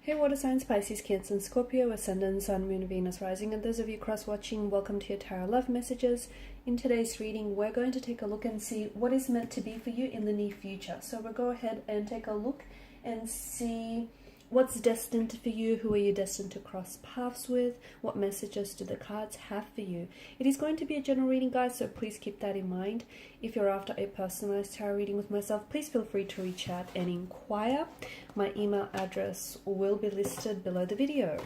Hey water signs, Pisces, Cancer and Scorpio, Ascendant, Sun, Moon, Venus, Rising, and those of you cross-watching, welcome to your Tarot Love Messages. In today's reading, we're going to take a look and see what is meant to be for you in the near future. So we'll go ahead and take a look and see what's destined for you, who are you destined to cross paths with, what messages do the cards have for you. It is going to be a general reading, guys, so please keep that in mind. If you're after a personalized tarot reading with myself, please feel free to reach out and inquire. My email address will be listed below the video.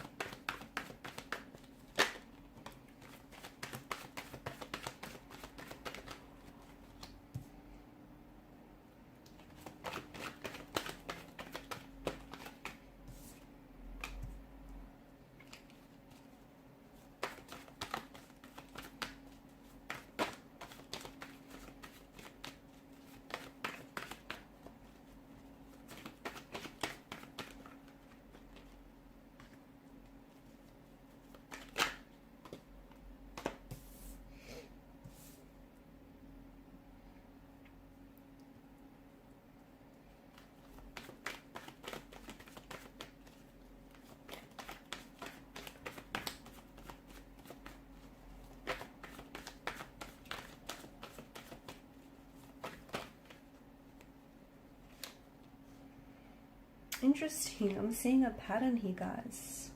Interesting. I'm seeing a pattern here, guys.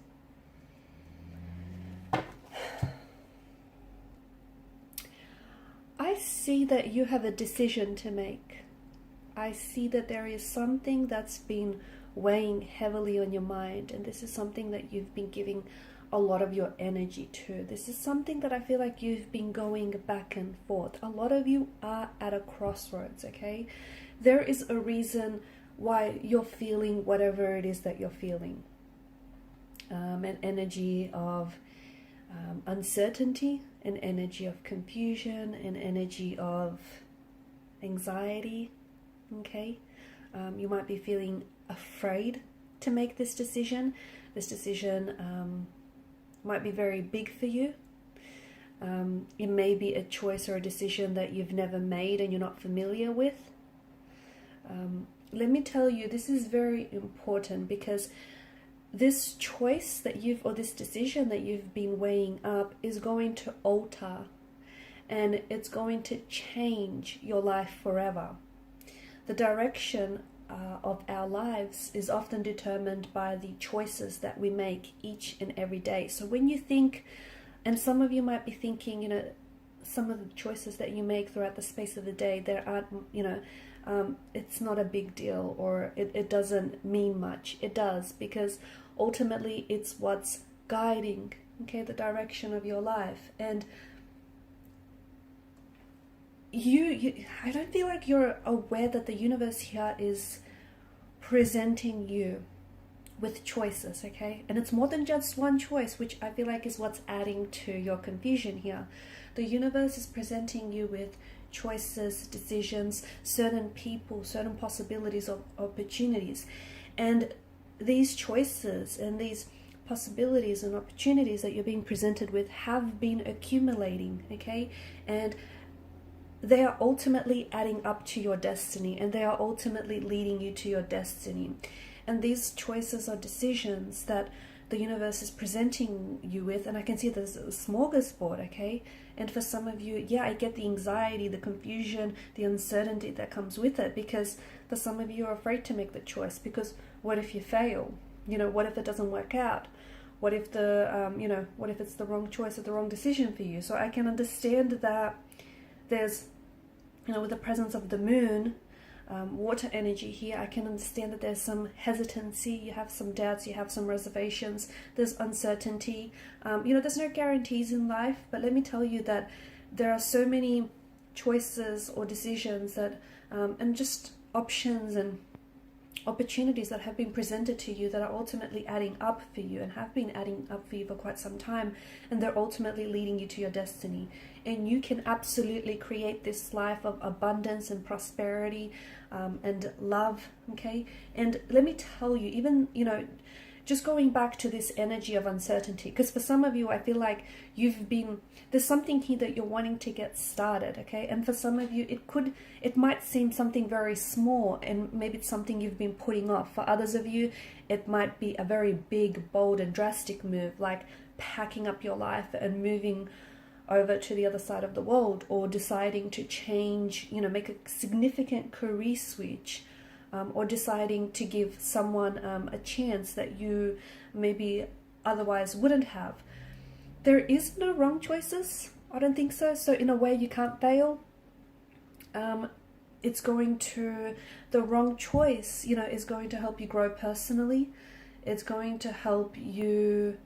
I see that you have a decision to make. I see that there is something that's been weighing heavily on your mind, and this is something that you've been giving a lot of your energy to. This is something that I feel like you've been going back and forth. A lot of you are at a crossroads, okay? There is a reason why you're feeling whatever it is that you're feeling. An energy of uncertainty, an energy of confusion, an energy of anxiety, okay? You might be feeling afraid to make this decision. This decision might be very big for you. It may be a choice or a decision that you've never made and you're not familiar with. Let me tell you, this is very important because this choice that or this decision that you've been weighing up is going to alter and it's going to change your life forever. The direction of our lives is often determined by the choices that we make each and every day. So when you think, and some of you might be thinking, you know, some of the choices that you make throughout the space of the day, there aren't, you know, it's not a big deal, or it doesn't mean much. It does, because ultimately it's what's guiding, okay, the direction of your life. And I don't feel like you're aware that the universe here is presenting you with choices, okay? And it's more than just one choice, which I feel like is what's adding to your confusion here. The universe is presenting you with choices, decisions, certain people, certain possibilities of opportunities. And these choices and these possibilities and opportunities that you're being presented with have been accumulating, okay? And they are ultimately adding up to your destiny, and they are ultimately leading you to your destiny. And these choices or decisions that the universe is presenting you with, and I can see there's a smorgasbord, okay? And for some of you, yeah, I get the anxiety, the confusion, the uncertainty that comes with it, because for some of you are afraid to make the choice, because what if you fail? You know, what if it doesn't work out? What if what if it's the wrong choice or the wrong decision for you? So I can understand that there's, you know, with the presence of the moon, water energy here, I can understand that there's some hesitancy, you have some doubts, you have some reservations, there's uncertainty. You know, there's no guarantees in life, but let me tell you that there are so many choices or decisions that, and just options and opportunities that have been presented to you that are ultimately adding up for you and have been adding up for you for quite some time, and they're ultimately leading you to your destiny. And you can absolutely create this life of abundance and prosperity and love, okay? And let me tell you, even, you know, just going back to this energy of uncertainty, because for some of you, I feel like there's something here that you're wanting to get started, okay? And for some of you, it might seem something very small, and maybe it's something you've been putting off. For others of you, it might be a very big, bold, and drastic move, like packing up your life and moving over to the other side of the world, or deciding to change, make a significant career switch, or deciding to give someone a chance that you maybe otherwise wouldn't have. There is no wrong choices. I don't think so. So in a way, you can't fail. The wrong choice, is going to help you grow personally. It's going to help you.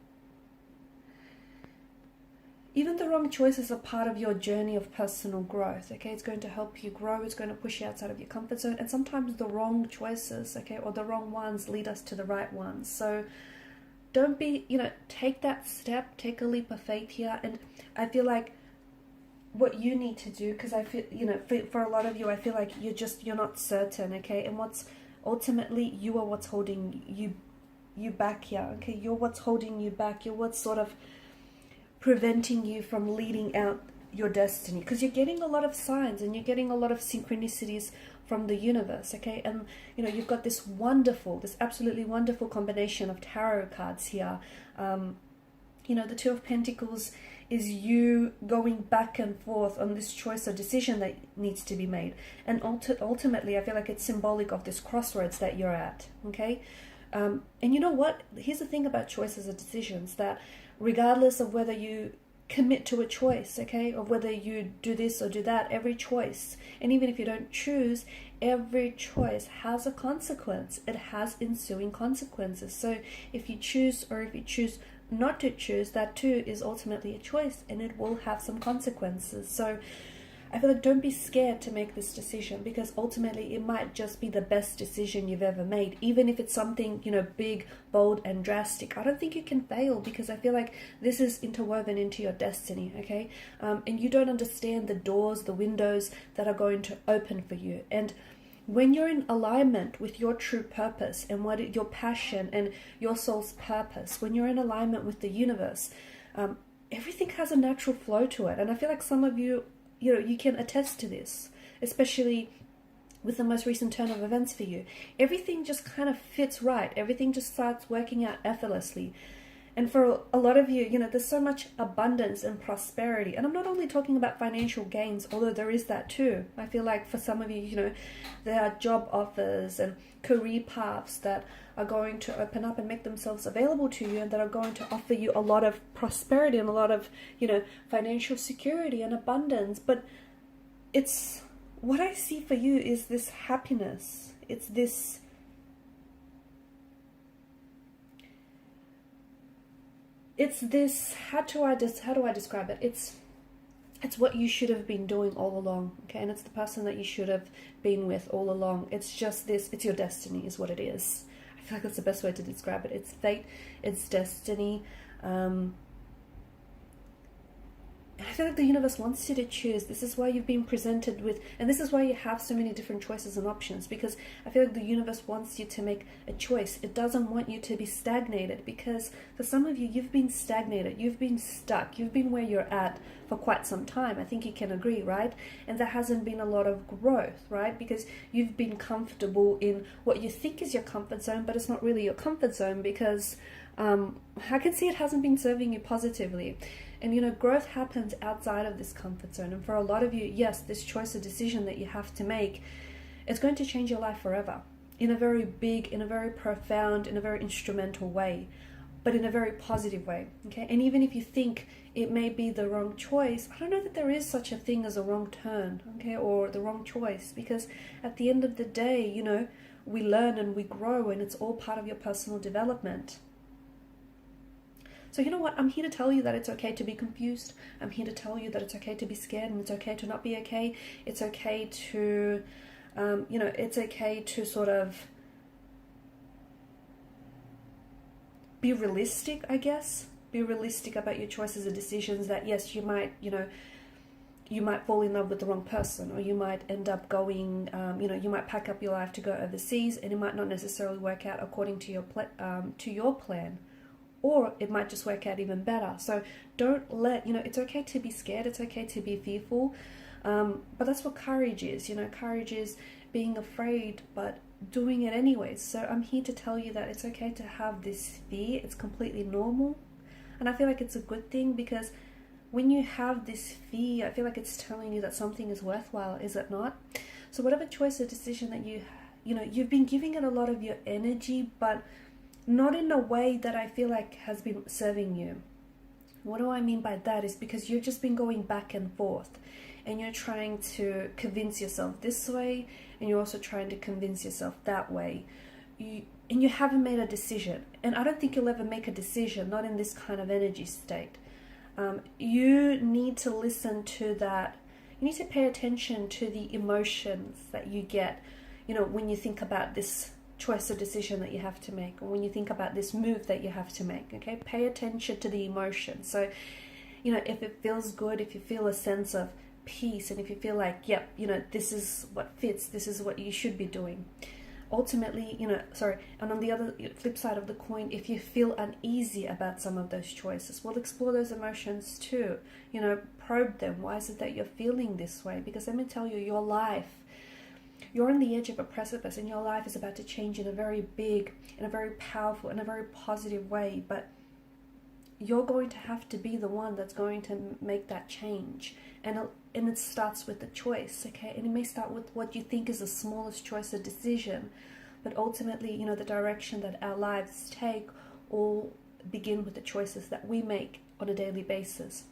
Even the wrong choices are part of your journey of personal growth, okay? It's going to help you grow. It's going to push you outside of your comfort zone. And sometimes the wrong choices, okay, or the wrong ones lead us to the right ones. So don't be, take that step, take a leap of faith here. And I feel like what you need to do, because I feel, for a lot of you, I feel like you're not certain, okay? And ultimately, you are what's holding you back here, okay? You're what's holding you back. You're what's sort of preventing you from leading out your destiny, because you're getting a lot of signs and you're getting a lot of synchronicities from the universe, okay? And you've got this absolutely wonderful combination of tarot cards here. The Two of Pentacles is you going back and forth on this choice or decision that needs to be made, and ultimately I feel like it's symbolic of this crossroads that you're at, okay? And you know what, here's the thing about choices or decisions, that regardless of whether you commit to a choice, okay, or whether you do this or do that, every choice, and even if you don't choose, every choice has a consequence. It has ensuing consequences. So if you choose, or if you choose not to choose, that too is ultimately a choice, and it will have some consequences. So I feel like don't be scared to make this decision, because ultimately it might just be the best decision you've ever made. Even if it's something, big, bold, and drastic, I don't think you can fail, because I feel like this is interwoven into your destiny, okay? And you don't understand the doors, the windows that are going to open for you. And when you're in alignment with your true purpose and your passion and your soul's purpose, when you're in alignment with the universe, everything has a natural flow to it. And I feel like some of you, you can attest to this, especially with the most recent turn of events for you. Everything just kind of fits right. Everything just starts working out effortlessly. And for a lot of you, there's so much abundance and prosperity. And I'm not only talking about financial gains, although there is that too. I feel like for some of you, there are job offers and career paths that are going to open up and make themselves available to you, and that are going to offer you a lot of prosperity and a lot of, financial security and abundance. But what I see for you is this happiness. It's this how do I describe it? It's what you should have been doing all along, okay? And it's the person that you should have been with all along. It's just this, it's your destiny is what it is. I feel like that's the best way to describe it. It's fate, it's destiny. And I feel like the universe wants you to choose. This is why you've been presented with, and this is why you have so many different choices and options, because I feel like the universe wants you to make a choice. It doesn't want you to be stagnated, because for some of you, you've been stagnated, you've been stuck, you've been where you're at for quite some time. I think you can agree, right? And there hasn't been a lot of growth, right? Because you've been comfortable in what you think is your comfort zone, but it's not really your comfort zone, because I can see it hasn't been serving you positively. And growth happens outside of this comfort zone. And for a lot of you, yes, this choice or decision that you have to make, it's going to change your life forever, in a very big, in a very profound, in a very instrumental way, but in a very positive way, okay? And even if you think it may be the wrong choice, I don't know that there is such a thing as a wrong turn, okay, or the wrong choice, because at the end of the day, we learn and we grow, and it's all part of your personal development. So you know what? I'm here to tell you that it's okay to be confused. I'm here to tell you that it's okay to be scared, and it's okay to not be okay. It's okay to, it's okay to sort of be realistic, I guess. Be realistic about your choices and decisions, that yes, you might, you might fall in love with the wrong person, or you might end up going, you might pack up your life to go overseas, and it might not necessarily work out according to your plan, or it might just work out even better. So don't let, it's okay to be scared, it's okay to be fearful, but that's what courage is. Courage is being afraid, but doing it anyways. So I'm here to tell you that it's okay to have this fear. It's completely normal, and I feel like it's a good thing, because when you have this fear, I feel like it's telling you that something is worthwhile, is it not? So whatever choice or decision that you've been giving it a lot of your energy, but not in a way that I feel like has been serving you. What do I mean by that is because you've just been going back and forth, and you're trying to convince yourself this way, and you're also trying to convince yourself that way. And you haven't made a decision. And I don't think you'll ever make a decision, not in this kind of energy state. You need to listen to that. You need to pay attention to the emotions that you get, when you think about this choice or decision that you have to make, or when you think about this move that you have to make. Okay, pay attention to the emotions. So, if it feels good, if you feel a sense of peace, and if you feel like, yep, this is what fits, this is what you should be doing. Ultimately, and on the other flip side of the coin, if you feel uneasy about some of those choices, we'll explore those emotions too. Probe them. Why is it that you're feeling this way? Because let me tell you, your life, you're on the edge of a precipice, and your life is about to change in a very big, in a very powerful, in a very positive way. But you're going to have to be the one that's going to make that change. And it starts with the choice, okay? And it may start with what you think is the smallest choice or decision, but ultimately, the direction that our lives take all begin with the choices that we make on a daily basis.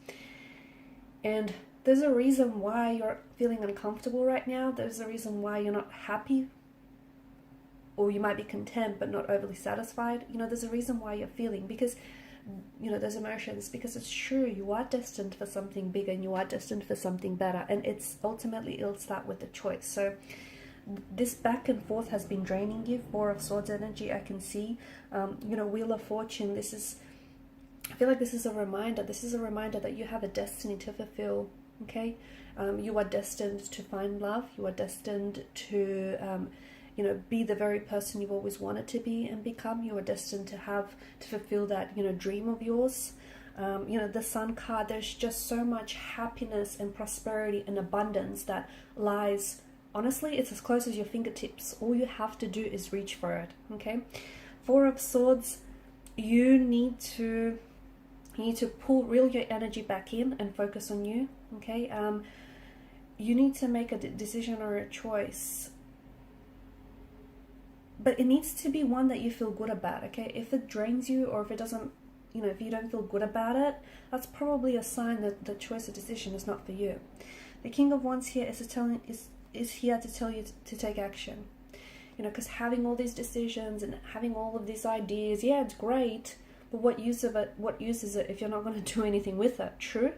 And there's a reason why you're feeling uncomfortable right now. There's a reason why you're not happy, or you might be content but not overly satisfied. There's a reason why you're feeling, because those emotions, because it's true, you are destined for something bigger, and you are destined for something better, and it'll start with the choice. So this back and forth has been draining you. 4 of Swords energy, I can see. Wheel of Fortune, I feel like this is a reminder that you have a destiny to fulfill. Okay, you are destined to find love. You are destined to be the very person you've always wanted to be and become. You are destined to fulfill that, dream of yours. The Sun card, there's just so much happiness and prosperity and abundance that lies, honestly, it's as close as your fingertips. All you have to do is reach for it, okay? 4 of Swords, you need to reel your energy back in and focus on you, okay? You need to make a decision or a choice, but it needs to be one that you feel good about, okay? If it drains you, or if it doesn't, if you don't feel good about it, that's probably a sign that the choice or decision is not for you. The King of Wands here is here to tell you to take action, because having all these decisions and having all of these ideas, yeah, it's great, but what use is it if you're not going to do anything with it? True.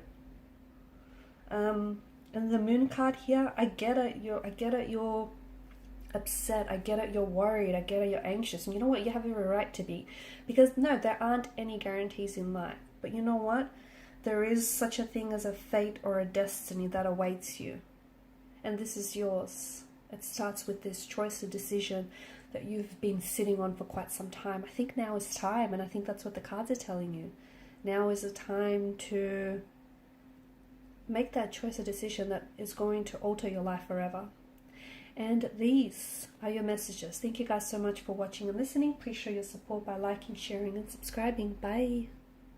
And the Moon card here, I get it, you're upset, I get it, you're worried, I get it, you're anxious, and you know what, you have every right to be, because no, there aren't any guarantees in life, but you know what, there is such a thing as a fate or a destiny that awaits you, and this is yours. It starts with this choice or decision that you've been sitting on for quite some time. I think now is time, and I think that's what the cards are telling you. Now is the time to make that choice or decision that is going to alter your life forever. And these are your messages. Thank you guys so much for watching and listening. Please show your support by liking, sharing, and subscribing. Bye.